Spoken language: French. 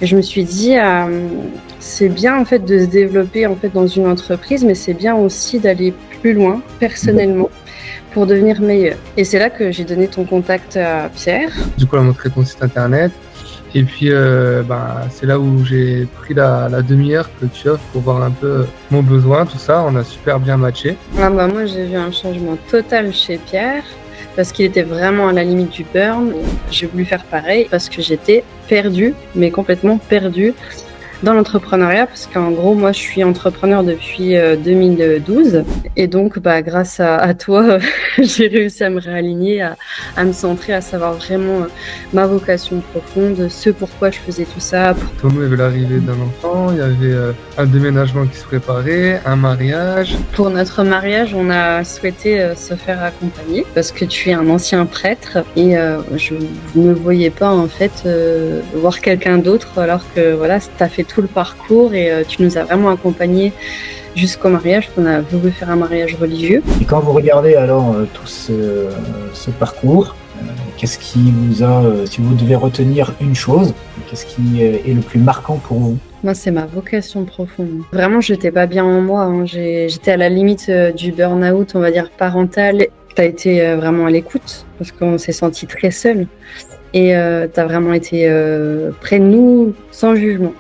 Et je me suis dit, c'est bien en fait de se développer en fait dans une entreprise, mais c'est bien aussi d'aller plus loin personnellement pour devenir meilleur. Et c'est là que j'ai donné ton contact à Pierre. Du coup, elle m'a montré ton site internet. Et puis, c'est là où j'ai pris la demi-heure que tu offres pour voir un peu mon besoin, tout ça. On a super bien matché. Moi, j'ai vu un changement total chez Pierre parce qu'il était vraiment à la limite du burn. J'ai voulu faire pareil parce que j'étais perdue, mais complètement perdue dans l'entrepreneuriat, parce qu'en gros, moi, je suis entrepreneur depuis 2012. Et donc, grâce à toi, j'ai réussi à me réaligner, à me centrer, à savoir vraiment ma vocation profonde, ce pourquoi je faisais tout ça. Pour nous, il y avait l'arrivée d'un enfant, il y avait un déménagement qui se préparait, un mariage. Pour notre mariage, on a souhaité se faire accompagner parce que tu es un ancien prêtre et je ne voyais pas en fait voir quelqu'un d'autre alors que voilà, tu as fait tout le parcours et tu nous as vraiment accompagnés jusqu'au mariage, qu'on a voulu faire un mariage religieux. Et quand vous regardez alors tout ce parcours, qu'est-ce qui vous a, si vous devez retenir une chose, qu'est-ce qui est le plus marquant pour vous? Moi, c'est ma vocation profonde. Vraiment, j'étais pas bien en moi. J'étais à la limite du burn-out, on va dire parental. Tu as été vraiment à l'écoute parce qu'on s'est senti très seul. Et tu as vraiment été près de nous sans jugement.